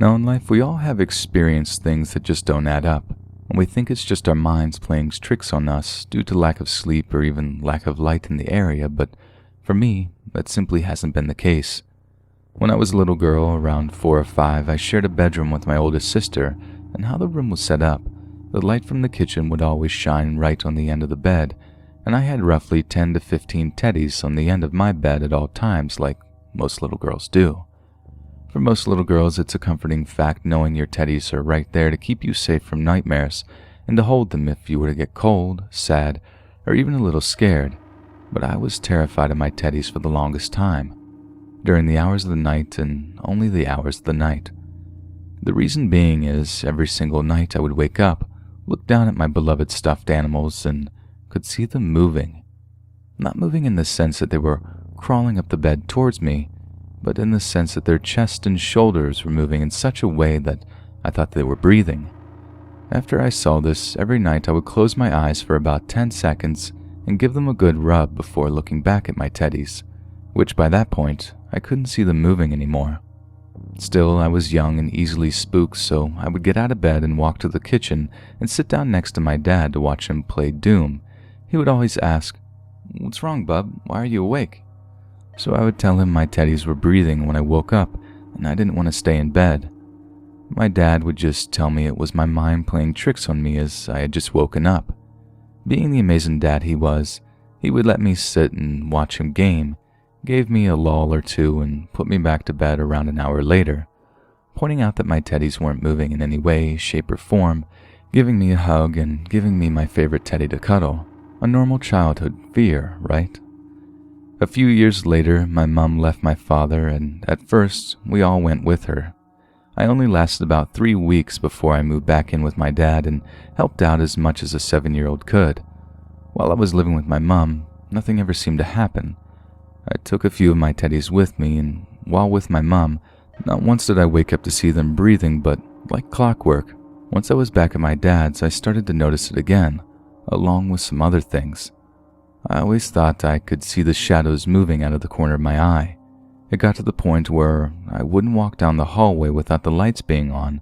Now in life, we all have experienced things that just don't add up, and we think it's just our minds playing tricks on us due to lack of sleep or even lack of light in the area, but for me, that simply hasn't been the case. When I was a little girl, around 4 or 5, I shared a bedroom with my oldest sister, and how the room was set up, the light from the kitchen would always shine right on the end of the bed, and I had roughly 10 to 15 teddies on the end of my bed at all times, like most little girls do. For most little girls, it's a comforting fact knowing your teddies are right there to keep you safe from nightmares and to hold them if you were to get cold, sad, or even a little scared. But I was terrified of my teddies for the longest time, during the hours of the night and only the hours of the night. The reason being is every single night I would wake up, look down at my beloved stuffed animals, and could see them moving. Not moving in the sense that they were crawling up the bed towards me, but in the sense that their chest and shoulders were moving in such a way that I thought they were breathing. After I saw this, every night I would close my eyes for about 10 seconds and give them a good rub before looking back at my teddies, which by that point, I couldn't see them moving anymore. Still, I was young and easily spooked, so I would get out of bed and walk to the kitchen and sit down next to my dad to watch him play Doom. He would always ask, "What's wrong, bub? Why are you awake?" So I would tell him my teddies were breathing when I woke up, and I didn't want to stay in bed. My dad would just tell me it was my mind playing tricks on me as I had just woken up. Being the amazing dad he was, he would let me sit and watch him game, gave me a lull or two, and put me back to bed around an hour later, pointing out that my teddies weren't moving in any way, shape, or form, giving me a hug and giving me my favorite teddy to cuddle. A normal childhood fear, right? A few years later, my mom left my father, and at first, we all went with her. I only lasted about 3 weeks before I moved back in with my dad and helped out as much as a 7-year-old could. While I was living with my mom, nothing ever seemed to happen. I took a few of my teddies with me, and while with my mom, not once did I wake up to see them breathing, but like clockwork, once I was back at my dad's, I started to notice it again, along with some other things. I always thought I could see the shadows moving out of the corner of my eye. It got to the point where I wouldn't walk down the hallway without the lights being on,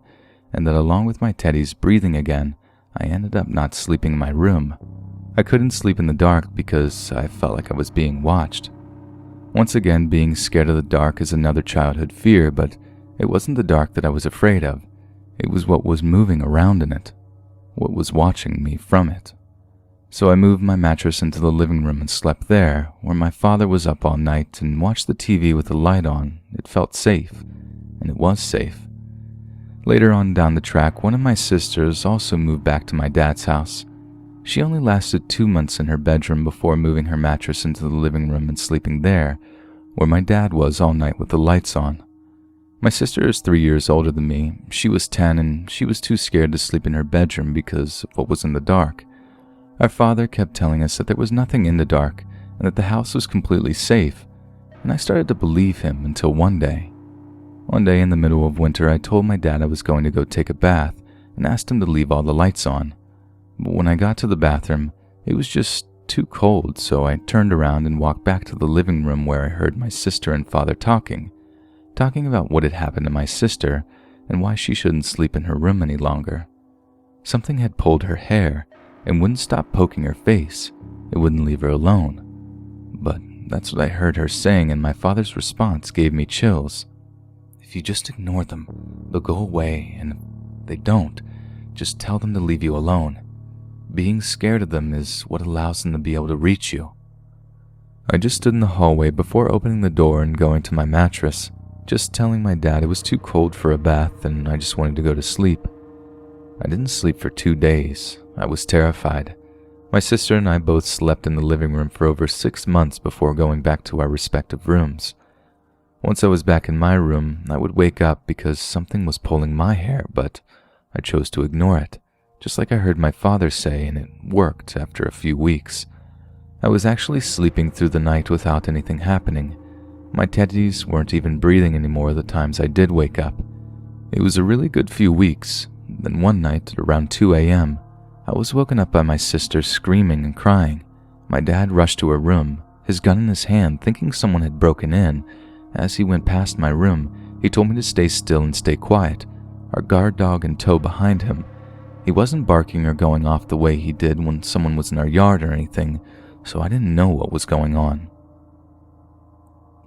and that along with my teddies breathing again, I ended up not sleeping in my room. I couldn't sleep in the dark because I felt like I was being watched. Once again, being scared of the dark is another childhood fear, but it wasn't the dark that I was afraid of. It was what was moving around in it, what was watching me from it. So I moved my mattress into the living room and slept there, where my father was up all night and watched the TV with the light on. It felt safe, and it was safe. Later on down the track, one of my sisters also moved back to my dad's house. She only lasted 2 months in her bedroom before moving her mattress into the living room and sleeping there, where my dad was all night with the lights on. My sister is 3 years older than me. She was 10 and she was too scared to sleep in her bedroom because of what was in the dark. Our father kept telling us that there was nothing in the dark and that the house was completely safe, and I started to believe him until one day. One day in the middle of winter, I told my dad I was going to go take a bath and asked him to leave all the lights on. But when I got to the bathroom, it was just too cold, so I turned around and walked back to the living room where I heard my sister and father talking about what had happened to my sister and why she shouldn't sleep in her room any longer. Something had pulled her hair and wouldn't stop poking her face. It wouldn't leave her alone. But that's what I heard her saying, and my father's response gave me chills. If you just ignore them, they'll go away, and if they don't, just tell them to leave you alone. Being scared of them is what allows them to be able to reach you. I just stood in the hallway before opening the door and going to my mattress, just telling my dad it was too cold for a bath and I just wanted to go to sleep. I didn't sleep for 2 days. I was terrified. My sister and I both slept in the living room for over 6 months before going back to our respective rooms. Once I was back in my room, I would wake up because something was pulling my hair, but I chose to ignore it, just like I heard my father say, and it worked after a few weeks. I was actually sleeping through the night without anything happening. My teddies weren't even breathing anymore the times I did wake up. It was a really good few weeks. Then one night, at around 2 a.m., I was woken up by my sister screaming and crying. My dad rushed to her room, his gun in his hand, thinking someone had broken in. As he went past my room, He told me to stay still and stay quiet, our guard dog in tow behind him. He wasn't barking or going off the way he did when someone was in our yard or anything, so I didn't know what was going on.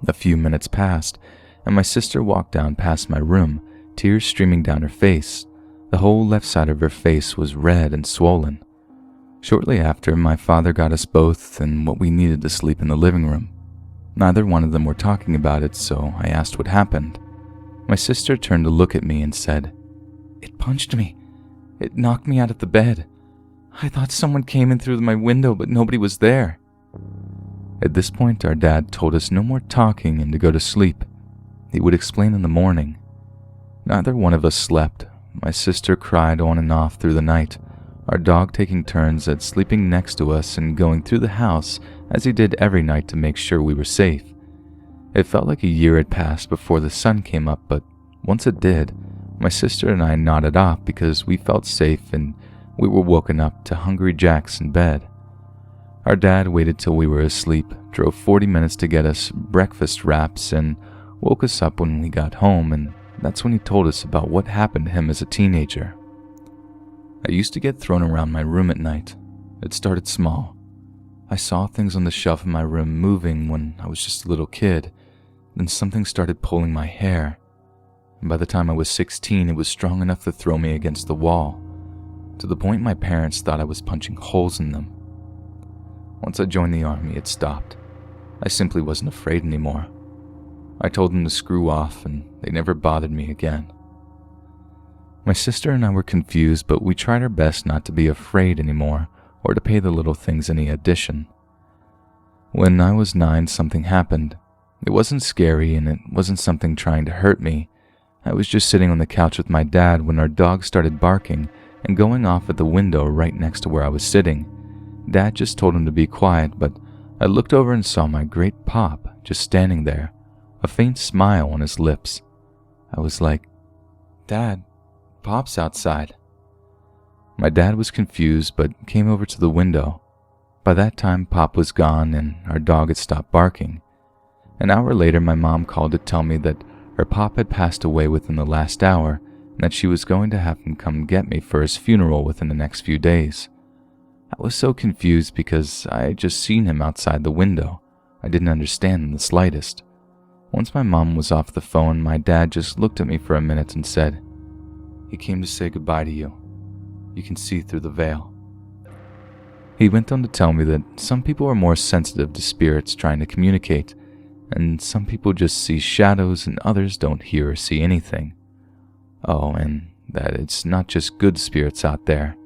A few minutes passed, and my sister walked down past my room, tears streaming down her face. The whole left side of her face was red and swollen. Shortly after, my father got us both and what we needed to sleep in the living room. Neither one of them were talking about it, so I asked what happened. My sister turned to look at me and said, "It punched me. It knocked me out of the bed. I thought someone came in through my window, but nobody was there." At this point, our dad told us no more talking and to go to sleep. He would explain in the morning. Neither one of us slept. My sister cried on and off through the night, our dog taking turns at sleeping next to us and going through the house as he did every night to make sure we were safe. It felt like a year had passed before the sun came up, but once it did, my sister and I nodded off because we felt safe and we were woken up to hungry jacks in bed. Our dad waited till we were asleep, drove 40 minutes to get us breakfast wraps, and woke us up when we got home, and that's when he told us about what happened to him as a teenager. I used to get thrown around my room at night. It started small. I saw things on the shelf in my room moving when I was just a little kid. Then something started pulling my hair. And by the time I was 16, it was strong enough to throw me against the wall, to the point my parents thought I was punching holes in them. Once I joined the army, it stopped. I simply wasn't afraid anymore. I told them to screw off, and they never bothered me again. My sister and I were confused, but we tried our best not to be afraid anymore, or to pay the little things any attention. When I was 9, something happened. It wasn't scary, and it wasn't something trying to hurt me. I was just sitting on the couch with my dad when our dog started barking and going off at the window right next to where I was sitting. Dad just told him to be quiet, but I looked over and saw my great Pop just standing there, a faint smile on his lips. I was like, "Dad, Pop's outside." My dad was confused, but came over to the window. By that time, Pop was gone and our dog had stopped barking. An hour later, my mom called to tell me that her Pop had passed away within the last hour and that she was going to have him come get me for his funeral within the next few days. I was so confused because I had just seen him outside the window. I didn't understand in the slightest. Once my mom was off the phone, my dad just looked at me for a minute and said, "He came to say goodbye to you. You can see through the veil." He went on to tell me that some people are more sensitive to spirits trying to communicate, and some people just see shadows and others don't hear or see anything. Oh, and that it's not just good spirits out there.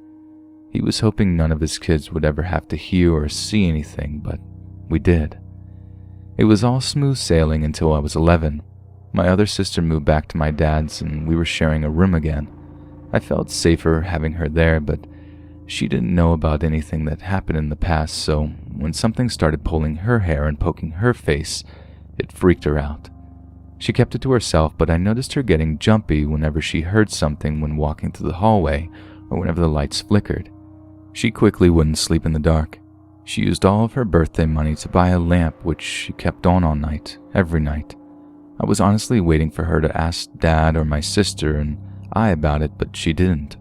He was hoping none of his kids would ever have to hear or see anything, but we did. It was all smooth sailing until I was 11. My other sister moved back to my dad's and we were sharing a room again. I felt safer having her there, but she didn't know about anything that happened in the past, so when something started pulling her hair and poking her face, it freaked her out. She kept it to herself, but I noticed her getting jumpy whenever she heard something when walking through the hallway or whenever the lights flickered. She quickly wouldn't sleep in the dark. She used all of her birthday money to buy a lamp which she kept on all night, every night. I was honestly waiting for her to ask Dad or my sister and I about it, but she didn't.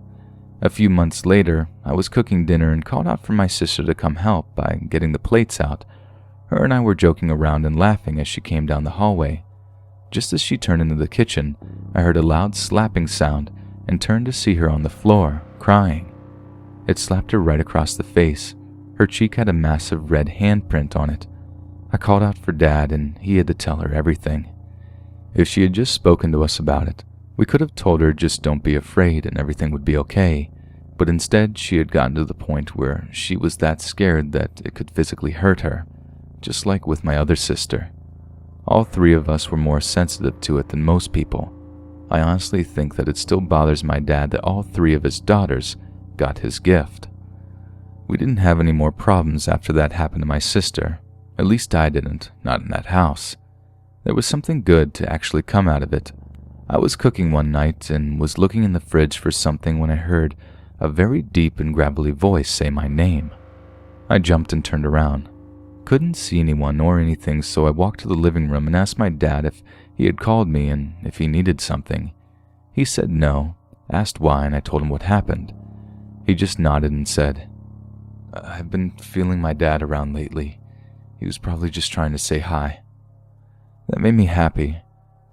A few months later, I was cooking dinner and called out for my sister to come help by getting the plates out. Her and I were joking around and laughing as she came down the hallway. Just as she turned into the kitchen, I heard a loud slapping sound and turned to see her on the floor, crying. It slapped her right across the face. Her cheek had a massive red handprint on it. I called out for Dad and he had to tell her everything. If she had just spoken to us about it, we could have told her just don't be afraid and everything would be okay, but instead she had gotten to the point where she was that scared that it could physically hurt her, just like with my other sister. All three of us were more sensitive to it than most people. I honestly think that it still bothers my dad that all three of his daughters got his gift. We didn't have any more problems after that happened to my sister. At least I didn't, not in that house. There was something good to actually come out of it. I was cooking one night and was looking in the fridge for something when I heard a very deep and gravelly voice say my name. I jumped and turned around. couldn't see anyone or anything, so I walked to the living room and asked my dad if he had called me and if he needed something. He said no, asked why, and I told him what happened. He just nodded and said, "I've been feeling my dad around lately. He was probably just trying to say hi." That made me happy.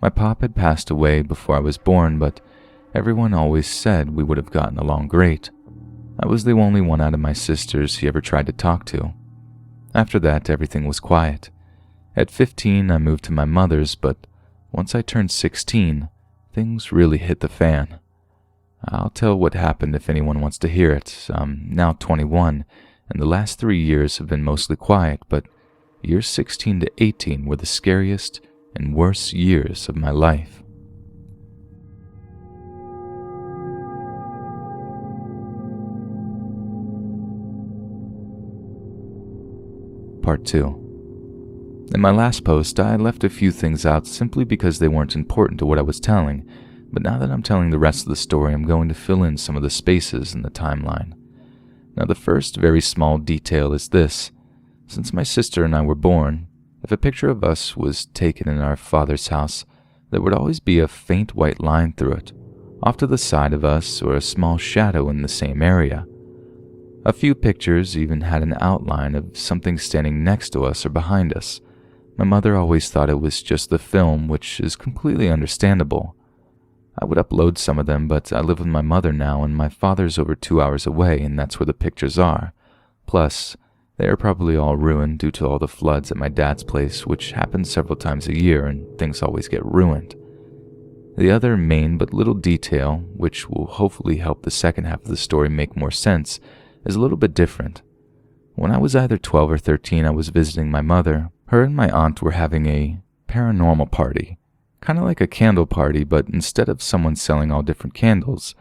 My pop had passed away before I was born, but everyone always said we would have gotten along great. I was the only one out of my sisters he ever tried to talk to. After that, everything was quiet. At 15, I moved to my mother's, but once I turned 16, things really hit the fan. I'll tell what happened if anyone wants to hear it. I'm now 21, and the last 3 years have been mostly quiet, but years 16 to 18 were the scariest and worst years of my life. Part 2. In my last post, I left a few things out simply because they weren't important to what I was telling, but now that I'm telling the rest of the story, I'm going to fill in some of the spaces in the timeline. Now, the first very small detail is this. Since my sister and I were born, if a picture of us was taken in our father's house, there would always be a faint white line through it, off to the side of us, or a small shadow in the same area. A few pictures even had an outline of something standing next to us or behind us. My mother always thought it was just the film, which is completely understandable. I would upload some of them, but I live with my mother now, and my father's over 2 hours away, and that's where the pictures are. Plus, they are probably all ruined due to all the floods at my dad's place, which happens several times a year, and things always get ruined. The other main but little detail, which will hopefully help the second half of the story make more sense, is a little bit different. When I was either 12 or 13, I was visiting my mother. Her and my aunt were having a paranormal party. Kind of like a candle party, but instead of someone selling all different candles,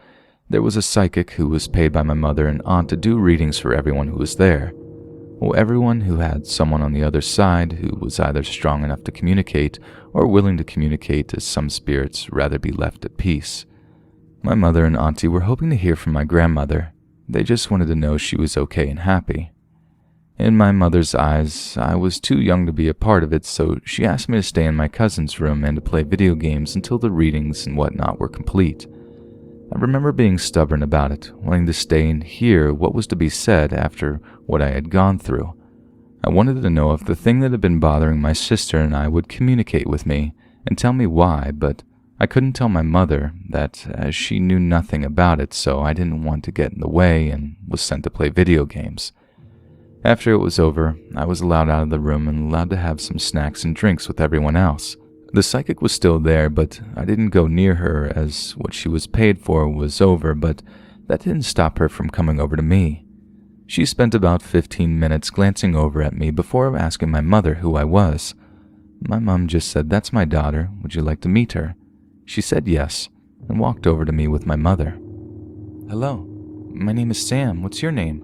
there was a psychic who was paid by my mother and aunt to do readings for everyone who was there. Well, everyone who had someone on the other side who was either strong enough to communicate or willing to communicate, as some spirits rather be left at peace. My mother and auntie were hoping to hear from my grandmother. They just wanted to know she was okay and happy. In my mother's eyes, I was too young to be a part of it, so she asked me to stay in my cousin's room and to play video games until the readings and whatnot were complete. I remember being stubborn about it, wanting to stay and hear what was to be said after what I had gone through. I wanted to know if the thing that had been bothering my sister and I would communicate with me and tell me why, but I couldn't tell my mother that, as she knew nothing about it, so I didn't want to get in the way and was sent to play video games. After it was over, I was allowed out of the room and allowed to have some snacks and drinks with everyone else. The psychic was still there, but I didn't go near her as what she was paid for was over, but that didn't stop her from coming over to me. She spent about 15 minutes glancing over at me before asking my mother who I was. My mom just said, "That's my daughter. Would you like to meet her?" She said yes, and walked over to me with my mother. "Hello, my name is Sam. What's your name?"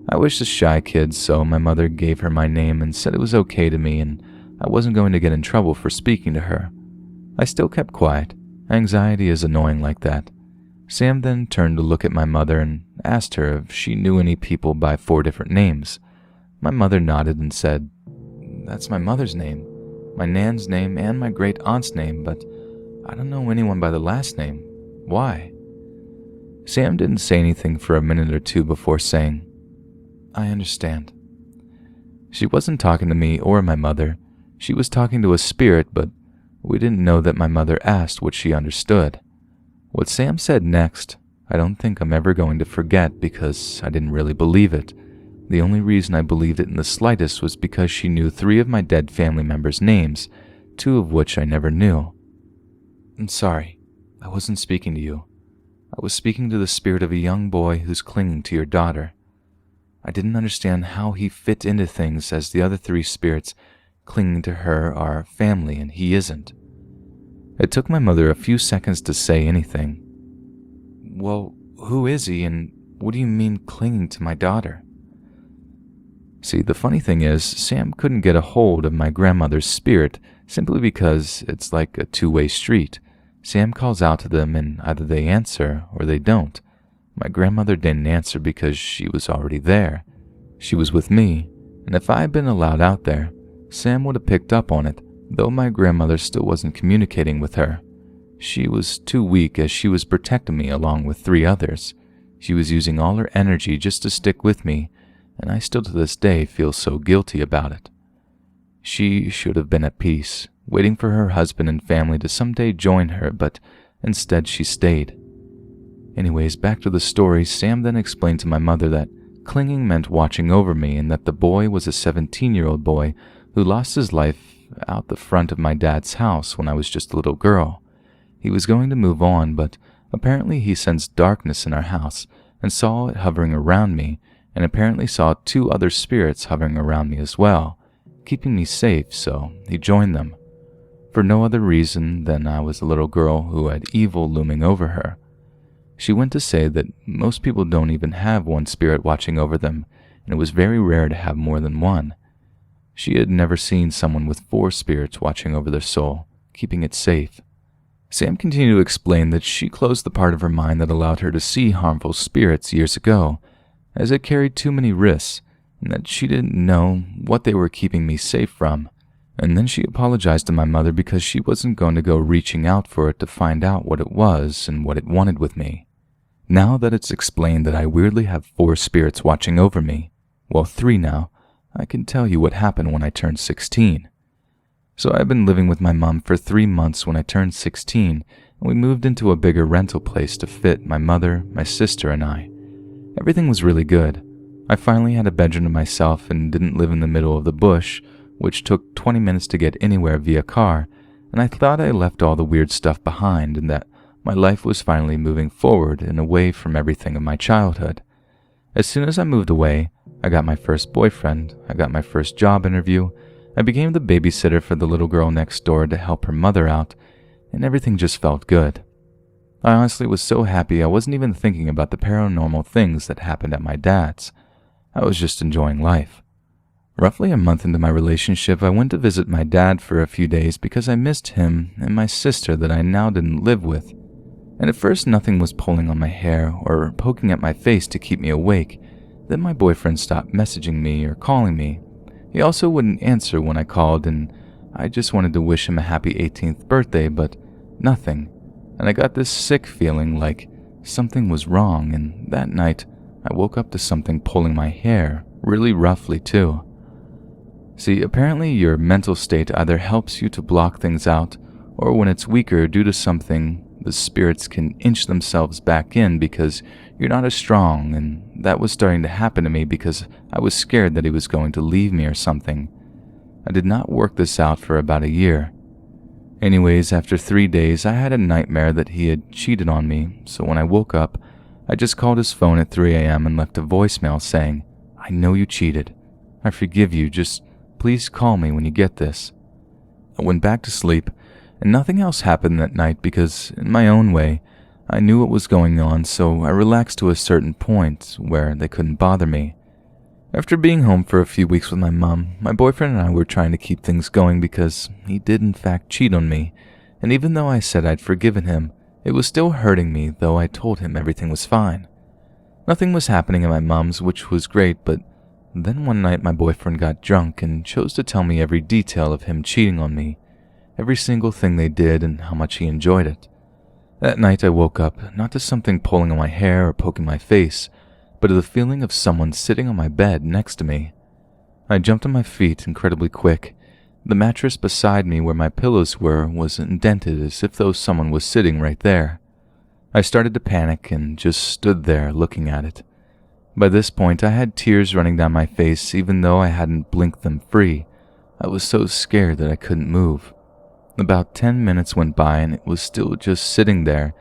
I was a shy kid, so my mother gave her my name and said it was okay to me and I wasn't going to get in trouble for speaking to her. I still kept quiet. Anxiety is annoying like that. Sam then turned to look at my mother and asked her if she knew any people by 4 different names. My mother nodded and said, "That's my mother's name, my nan's name, and my great-aunt's name, but I don't know anyone by the last name. Why?" Sam didn't say anything for a minute or two before saying, "I understand." She wasn't talking to me or my mother. She was talking to a spirit, but we didn't know that my mother asked what she understood. What Sam said next, I don't think I'm ever going to forget because I didn't really believe it. The only reason I believed it in the slightest was because she knew 3 of my dead family members' names, 2 of which I never knew. "I'm sorry, I wasn't speaking to you. I was speaking to the spirit of a young boy who's clinging to your daughter. I didn't understand how he fit into things as the other 3 spirits clinging to her are family and he isn't." It took my mother a few seconds to say anything. "Well, who is he and what do you mean clinging to my daughter?" See, the funny thing is, Sam couldn't get a hold of my grandmother's spirit simply because it's like a 2-way street. Sam calls out to them and either they answer or they don't. My grandmother didn't answer because she was already there. She was with me, and if I had been allowed out there, Sam would have picked up on it, though my grandmother still wasn't communicating with her. She was too weak as she was protecting me along with 3 others. She was using all her energy just to stick with me, and I still to this day feel so guilty about it. She should have been at peace, waiting for her husband and family to someday join her, but instead she stayed. Anyways, back to the story. Sam then explained to my mother that clinging meant watching over me and that the boy was a 17-year-old boy who lost his life out the front of my dad's house when I was just a little girl. He was going to move on, but apparently he sensed darkness in our house and saw it hovering around me, and apparently saw 2 other spirits hovering around me as well, keeping me safe, so he joined them. For no other reason than I was a little girl who had evil looming over her. She went to say that most people don't even have one spirit watching over them, and it was very rare to have more than one. She had never seen someone with 4 spirits watching over their soul, keeping it safe. Sam continued to explain that she closed the part of her mind that allowed her to see harmful spirits years ago, as it carried too many risks, and that she didn't know what they were keeping me safe from. And then she apologized to my mother because she wasn't going to go reaching out for it to find out what it was and what it wanted with me. Now that it's explained that I weirdly have 4 spirits watching over me, well 3 now, I can tell you what happened when I turned 16. So I've been living with my mom for 3 months when I turned 16, and we moved into a bigger rental place to fit my mother, my sister, and I. Everything was really good. I finally had a bedroom to myself and didn't live in the middle of the bush, which took 20 minutes to get anywhere via car, and I thought I left all the weird stuff behind and that my life was finally moving forward and away from everything of my childhood. As soon as I moved away, I got my first boyfriend, I got my first job interview, I became the babysitter for the little girl next door to help her mother out, and everything just felt good. I honestly was so happy I wasn't even thinking about the paranormal things that happened at my dad's. I was just enjoying life. Roughly a month into my relationship, I went to visit my dad for a few days because I missed him and my sister that I now didn't live with. And at first nothing was pulling on my hair or poking at my face to keep me awake. Then my boyfriend stopped messaging me or calling me. He also wouldn't answer when I called, and I just wanted to wish him a happy 18th birthday, but nothing. And I got this sick feeling like something was wrong, and that night I woke up to something pulling my hair, really roughly too. See, apparently your mental state either helps you to block things out, or when it's weaker due to something, the spirits can inch themselves back in because you're not as strong, and that was starting to happen to me because I was scared that he was going to leave me or something. I did not work this out for about a year. Anyways, after 3 days, I had a nightmare that he had cheated on me, so when I woke up, I just called his phone at 3 a.m. and left a voicemail saying, "I know you cheated. I forgive you, just please call me when you get this." I went back to sleep, and nothing else happened that night because, in my own way, I knew what was going on, so I relaxed to a certain point where they couldn't bother me. After being home for a few weeks with my mom, my boyfriend and I were trying to keep things going because he did in fact cheat on me, and even though I said I'd forgiven him, it was still hurting me though I told him everything was fine. Nothing was happening at my mom's, which was great, but then one night my boyfriend got drunk and chose to tell me every detail of him cheating on me, every single thing they did and how much he enjoyed it. That night I woke up, not to something pulling on my hair or poking my face, but to the feeling of someone sitting on my bed next to me. I jumped on my feet incredibly quick. The mattress beside me where my pillows were was indented as if though someone was sitting right there. I started to panic and just stood there looking at it. By this point I had tears running down my face even though I hadn't blinked them free. I was so scared that I couldn't move. About 10 minutes went by and it was still just sitting there,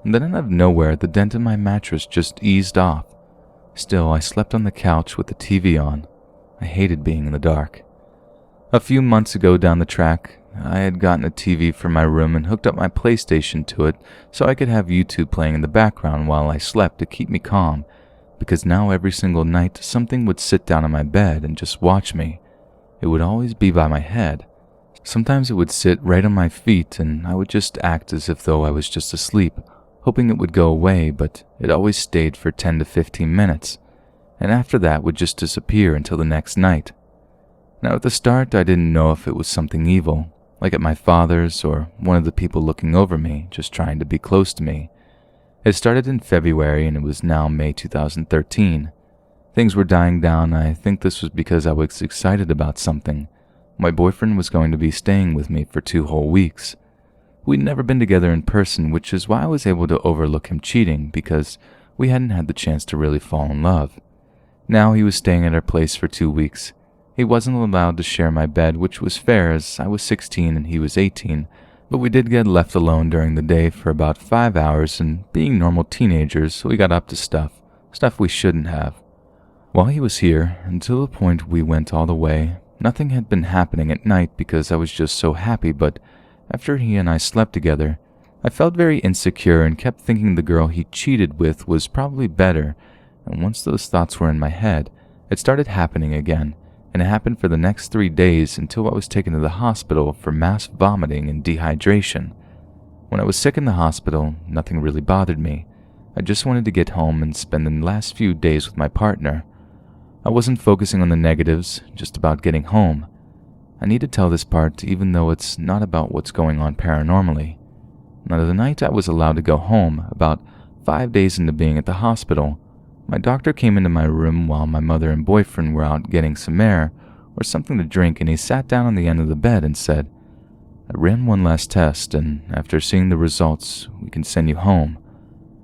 and then out of nowhere the dent in my mattress just eased off. Still, I slept on the couch with the TV on. I hated being in the dark. A few months ago down the track, I had gotten a TV for my room and hooked up my PlayStation to it so I could have YouTube playing in the background while I slept to keep me calm, because now every single night something would sit down on my bed and just watch me. It would always be by my head. Sometimes it would sit right on my feet and I would just act as if though I was just asleep, hoping it would go away, but it always stayed for 10 to 15 minutes, and after that would just disappear until the next night. Now at the start, I didn't know if it was something evil, like at my father's or one of the people looking over me, just trying to be close to me. It started in February and it was now May 2013. Things were dying down. I think this was because I was excited about something. My boyfriend was going to be staying with me for 2 whole weeks. We'd never been together in person, which is why I was able to overlook him cheating, because we hadn't had the chance to really fall in love. Now he was staying at our place for 2 weeks. He wasn't allowed to share my bed, which was fair as I was 16 and he was 18, but we did get left alone during the day for about 5 hours, and being normal teenagers, we got up to stuff we shouldn't have. While he was here, until the point we went all the way, nothing had been happening at night because I was just so happy, but after he and I slept together, I felt very insecure and kept thinking the girl he cheated with was probably better, and once those thoughts were in my head, it started happening again, and it happened for the next 3 days until I was taken to the hospital for mass vomiting and dehydration. When I was sick in the hospital, nothing really bothered me. I just wanted to get home and spend the last few days with my partner. I wasn't focusing on the negatives, just about getting home. I need to tell this part even though it's not about what's going on paranormally. Now, the night I was allowed to go home, about 5 days into being at the hospital, my doctor came into my room while my mother and boyfriend were out getting some air or something to drink, and he sat down on the end of the bed and said, "I ran one last test, and after seeing the results, we can send you home."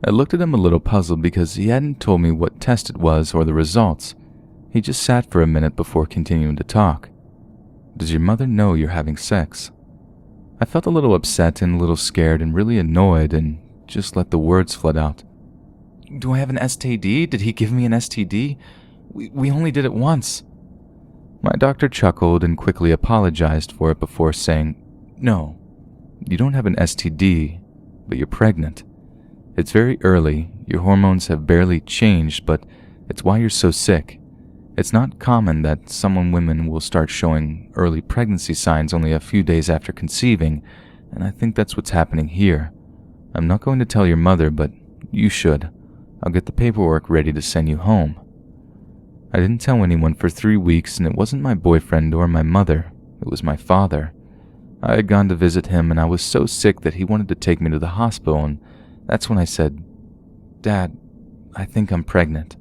I looked at him a little puzzled because he hadn't told me what test it was or the results. He just sat for a minute before continuing to talk. "Does your mother know you're having sex?" I felt a little upset and a little scared and really annoyed and just let the words flood out. "Do I have an STD? Did he give me an STD? We only did it once." My doctor chuckled and quickly apologized for it before saying, "No, you don't have an STD, but you're pregnant. It's very early, your hormones have barely changed, but it's why you're so sick. It's not common that women will start showing early pregnancy signs only a few days after conceiving, and I think that's what's happening here. I'm not going to tell your mother, but you should. I'll get the paperwork ready to send you home." I didn't tell anyone for 3 weeks, and it wasn't my boyfriend or my mother. It was my father. I had gone to visit him, and I was so sick that he wanted to take me to the hospital, and that's when I said, "Dad, I think I'm pregnant."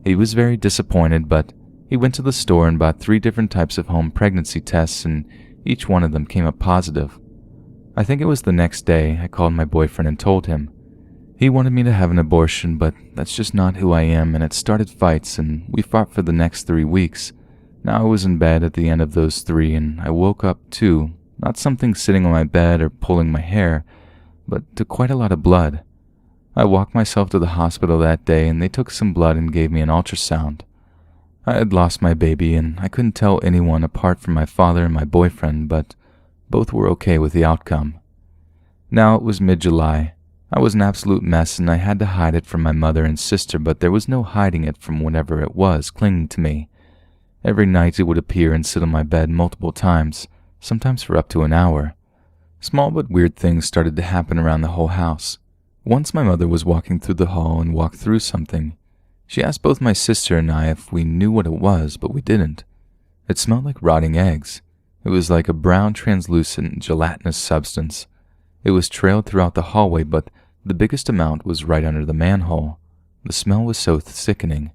He was very disappointed, but he went to the store and bought 3 different types of home pregnancy tests, and each one of them came up positive. I think it was the next day I called my boyfriend and told him. He wanted me to have an abortion, but that's just not who I am, and it started fights, and we fought for the next 3 weeks. Now I was in bed at the end of those 3, and I woke up too, not something sitting on my bed or pulling my hair, but to quite a lot of blood. I walked myself to the hospital that day, and they took some blood and gave me an ultrasound. I had lost my baby, and I couldn't tell anyone apart from my father and my boyfriend, but both were okay with the outcome. Now it was mid-July. I was an absolute mess, and I had to hide it from my mother and sister, but there was no hiding it from whatever it was clinging to me. Every night it would appear and sit on my bed multiple times, sometimes for up to an hour. Small but weird things started to happen around the whole house. Once my mother was walking through the hall and walked through something. She asked both my sister and I if we knew what it was, but we didn't. It smelled like rotting eggs. It was like a brown, translucent, gelatinous substance. It was trailed throughout the hallway, but the biggest amount was right under the manhole. The smell was so sickening.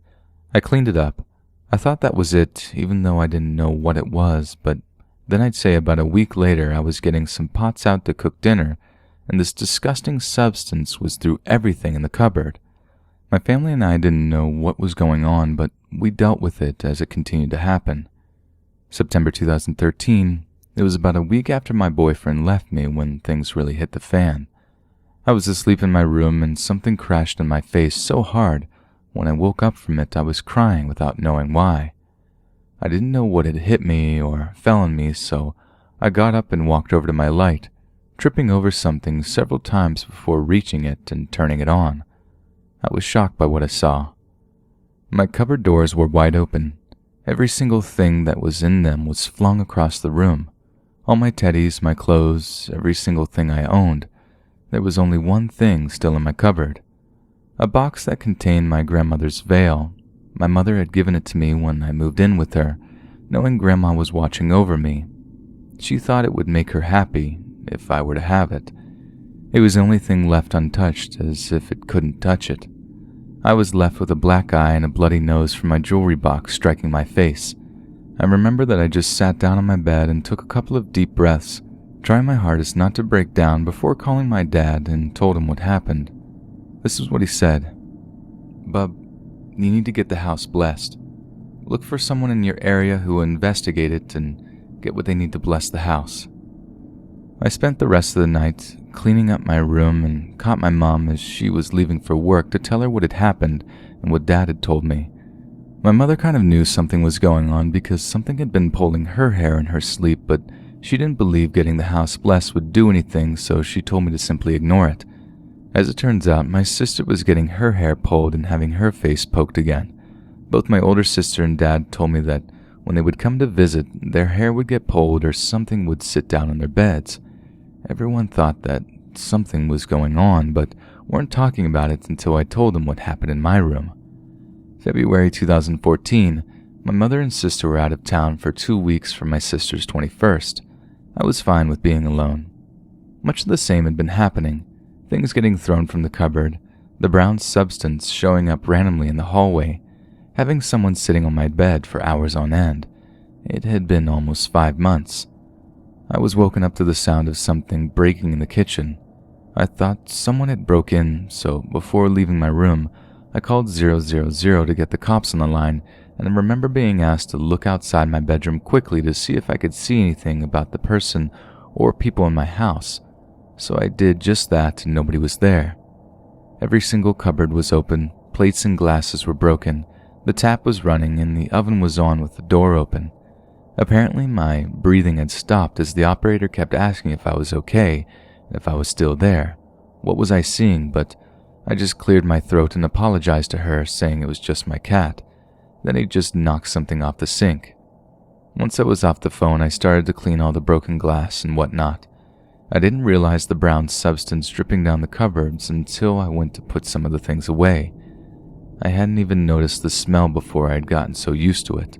I cleaned it up. I thought that was it, even though I didn't know what it was, but then I'd say about a week later I was getting some pots out to cook dinner, and this disgusting substance was through everything in the cupboard. My family and I didn't know what was going on, but we dealt with it as it continued to happen. September 2013, it was about a week after my boyfriend left me when things really hit the fan. I was asleep in my room and something crashed in my face so hard, when I woke up from it I was crying without knowing why. I didn't know what had hit me or fell on me, so I got up and walked over to my light, tripping over something several times before reaching it and turning it on. I was shocked by what I saw. My cupboard doors were wide open. Every single thing that was in them was flung across the room. All my teddies, my clothes, every single thing I owned. There was only one thing still in my cupboard. A box that contained my grandmother's veil. My mother had given it to me when I moved in with her. knowing Grandma was watching over me. She thought it would make her happy if I were to have it. It was the only thing left untouched, as if it couldn't touch it. I was left with a black eye and a bloody nose from my jewelry box striking my face. I remember that I just sat down on my bed and took a couple of deep breaths, trying my hardest not to break down before calling my dad and told him what happened. This is what he said. "Bub, you need to get the house blessed. Look for someone in your area who will investigate it and get what they need to bless the house." I spent the rest of the night cleaning up my room and caught my mom as she was leaving for work to tell her what had happened and what Dad had told me. My mother kind of knew something was going on because something had been pulling her hair in her sleep, but she didn't believe getting the house blessed would do anything, so she told me to simply ignore it. As it turns out, my sister was getting her hair pulled and having her face poked again. Both my older sister and Dad told me that when they would come to visit, their hair would get pulled or something would sit down on their beds. Everyone thought that something was going on, but weren't talking about it until I told them what happened in my room. February 2014, my mother and sister were out of town for 2 weeks for my sister's 21st. I was fine with being alone. Much of the same had been happening. Things getting thrown from the cupboard, the brown substance showing up randomly in the hallway, having someone sitting on my bed for hours on end. It had been almost 5 months. I was woken up to the sound of something breaking in the kitchen. I thought someone had broke in, so before leaving my room, I called 000 to get the cops on the line, and I remember being asked to look outside my bedroom quickly to see if I could see anything about the person or people in my house. So I did just that, and nobody was there. Every single cupboard was open, plates and glasses were broken, the tap was running, and the oven was on with the door open. Apparently my breathing had stopped as the operator kept asking if I was okay, and if I was still there. What was I seeing? But I just cleared my throat and apologized to her, saying it was just my cat. Then he just knocked something off the sink. Once I was off the phone, I started to clean all the broken glass and whatnot. I didn't realize the brown substance dripping down the cupboards until I went to put some of the things away. I hadn't even noticed the smell before I had gotten so used to it.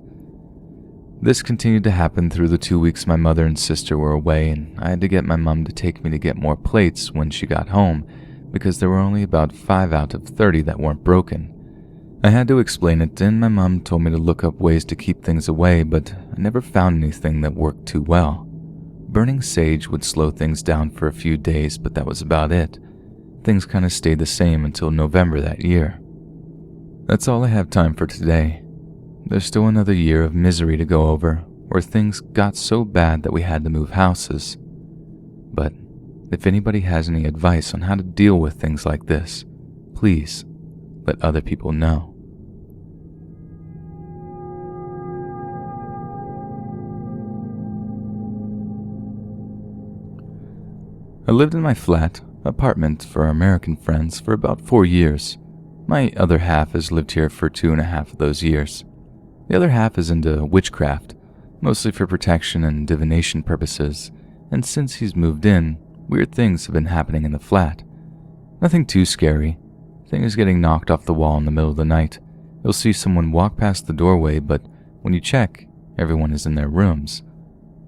This continued to happen through the 2 weeks my mother and sister were away, and I had to get my mom to take me to get more plates when she got home, because there were only about 5 out of 30 that weren't broken. I had to explain it, and my mom told me to look up ways to keep things away, but I never found anything that worked too well. Burning sage would slow things down for a few days, but that was about it. Things kind of stayed the same until November that year. That's all I have time for today. There's still another year of misery to go over, where things got so bad that we had to move houses. But if anybody has any advice on how to deal with things like this, please let other people know. I lived in my flat, apartment for our American friends for about 4 years. My other half has lived here for 2.5 of those years. The other half is into witchcraft, mostly for protection and divination purposes, and since he's moved in, weird things have been happening in the flat. Nothing too scary. Things getting knocked off the wall in the middle of the night. You'll see someone walk past the doorway, but when you check, everyone is in their rooms.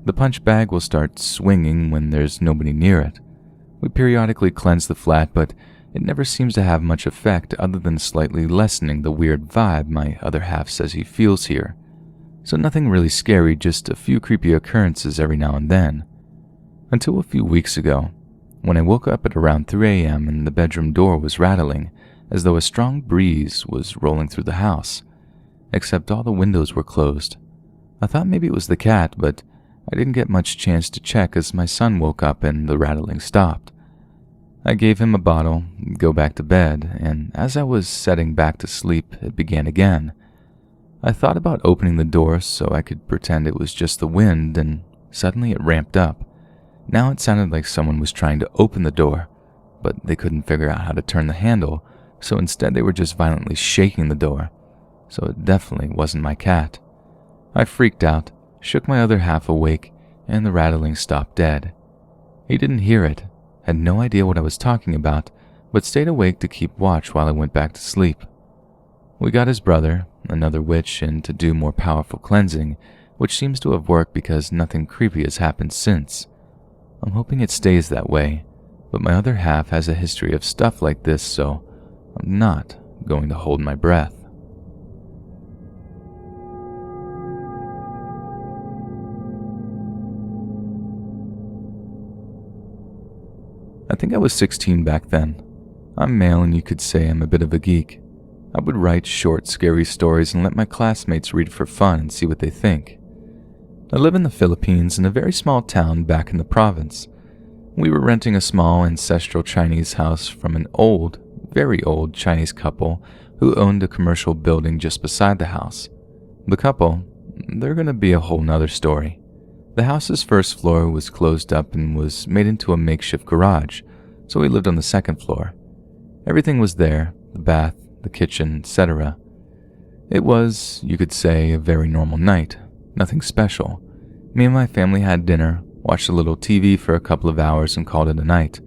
The punch bag will start swinging when there's nobody near it. We periodically cleanse the flat, but it never seems to have much effect other than slightly lessening the weird vibe my other half says he feels here. So nothing really scary, just a few creepy occurrences every now and then. Until a few weeks ago, when I woke up at around 3 a.m. and the bedroom door was rattling, as though a strong breeze was rolling through the house, except all the windows were closed. I thought maybe it was the cat, but I didn't get much chance to check as my son woke up and the rattling stopped. I gave him a bottle, go back to bed, and as I was setting back to sleep, it began again. I thought about opening the door so I could pretend it was just the wind, and suddenly it ramped up. Now it sounded like someone was trying to open the door, but they couldn't figure out how to turn the handle, so instead they were just violently shaking the door. So it definitely wasn't my cat. I freaked out, shook my other half awake, and the rattling stopped dead. He didn't hear it, had no idea what I was talking about, but stayed awake to keep watch while I went back to sleep. We got his brother, another witch, in to do more powerful cleansing, which seems to have worked because nothing creepy has happened since. I'm hoping it stays that way, but my other half has a history of stuff like this, so I'm not going to hold my breath. I think I was 16 back then. I'm male and you could say I'm a bit of a geek. I would write short, scary stories and let my classmates read for fun and see what they think. I live in the Philippines in a very small town back in the province. We were renting a small ancestral Chinese house from an old, very old Chinese couple who owned a commercial building just beside the house. The couple, they're gonna be a whole nother story. The house's first floor was closed up and was made into a makeshift garage, so we lived on the second floor. Everything was there, the bath, the kitchen, etc. It was, you could say, a very normal night, nothing special. Me and my family had dinner, watched a little TV for a couple of hours and called it a night.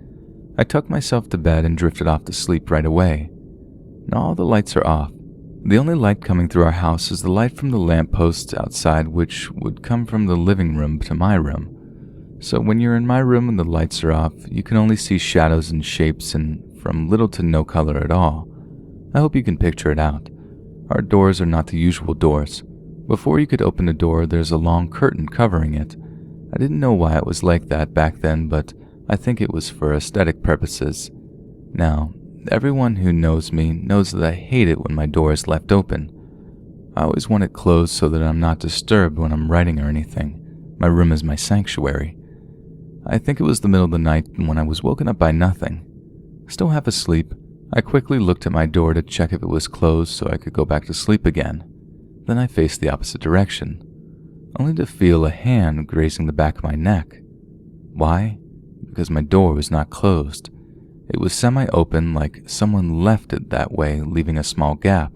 I tucked myself to bed and drifted off to sleep right away. Now all the lights are off. The only light coming through our house is the light from the lampposts outside, which would come from the living room to my room. So when you're in my room and the lights are off, you can only see shadows and shapes and from little to no color at all. I hope you can picture it out. Our doors are not the usual doors. Before you could open the door, there's a long curtain covering it. I didn't know why it was like that back then, but I think it was for aesthetic purposes. Now, everyone who knows me knows that I hate it when my door is left open. I always want it closed so that I'm not disturbed when I'm writing or anything. My room is my sanctuary. I think it was the middle of the night when I was woken up by nothing. Still half asleep, I quickly looked at my door to check if it was closed so I could go back to sleep again. Then I faced the opposite direction, only to feel a hand grazing the back of my neck. Why? Because my door was not closed. It was semi-open, like someone left it that way, leaving a small gap.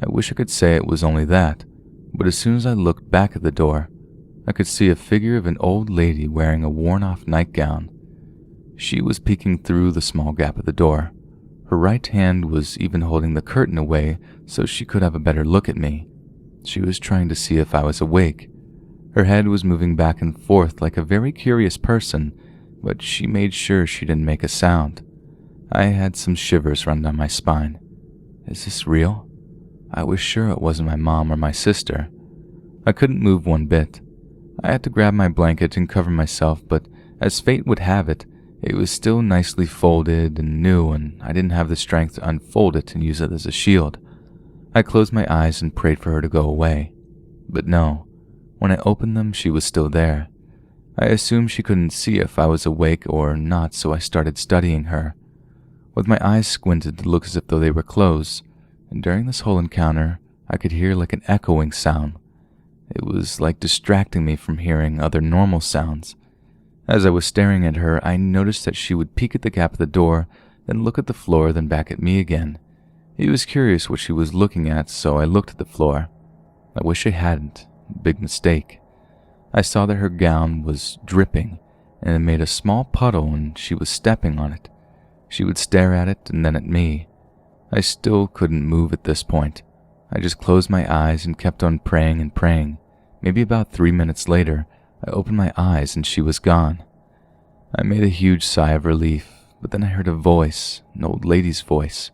I wish I could say it was only that, but as soon as I looked back at the door, I could see a figure of an old lady wearing a worn-off nightgown. She was peeking through the small gap of the door. Her right hand was even holding the curtain away so she could have a better look at me. She was trying to see if I was awake. Her head was moving back and forth like a very curious person, but she made sure she didn't make a sound. I had some shivers run down my spine. Is this real? I was sure it wasn't my mom or my sister. I couldn't move one bit. I had to grab my blanket and cover myself, but as fate would have it, it was still nicely folded and new, and I didn't have the strength to unfold it and use it as a shield. I closed my eyes and prayed for her to go away. But no, when I opened them, she was still there. I assumed she couldn't see if I was awake or not, so I started studying her. With my eyes squinted to look as if though they were closed, and during this whole encounter, I could hear like an echoing sound. It was like distracting me from hearing other normal sounds. As I was staring at her, I noticed that she would peek at the gap of the door, then look at the floor, then back at me again. It was curious what she was looking at, so I looked at the floor. I wish I hadn't. Big mistake. I saw that her gown was dripping, and it made a small puddle and she was stepping on it. She would stare at it and then at me. I still couldn't move at this point. I just closed my eyes and kept on praying and praying. Maybe about 3 minutes later, I opened my eyes and she was gone. I made a huge sigh of relief, but then I heard a voice, an old lady's voice.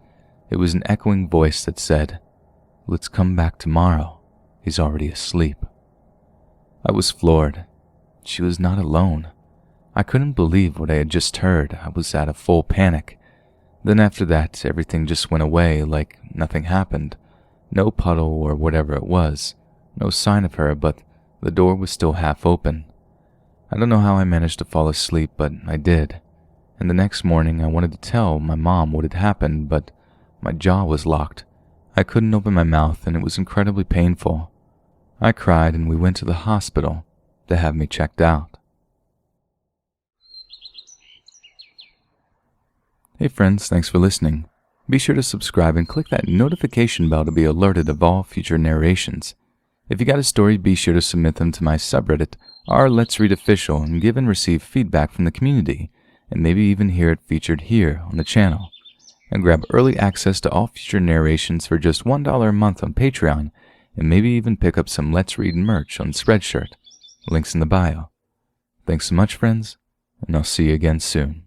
It was an echoing voice that said, "Let's come back tomorrow. He's already asleep." I was floored. She was not alone. I couldn't believe what I had just heard. I was at a full panic. Then after that, everything just went away like nothing happened. No puddle or whatever it was. No sign of her, but the door was still half open. I don't know how I managed to fall asleep, but I did. And the next morning I wanted to tell my mom what had happened, but my jaw was locked. I couldn't open my mouth and it was incredibly painful. I cried and we went to the hospital to have me checked out. Hey friends, thanks for listening. Be sure to subscribe and click that notification bell to be alerted of all future narrations. If you got a story, be sure to submit them to my subreddit, /LetsReadOfficial, and give and receive feedback from the community, and maybe even hear it featured here on the channel. And grab early access to all future narrations for just $1 a month on Patreon, and maybe even pick up some Let's Read merch on Spreadshirt. Links in the bio. Thanks so much, friends, and I'll see you again soon.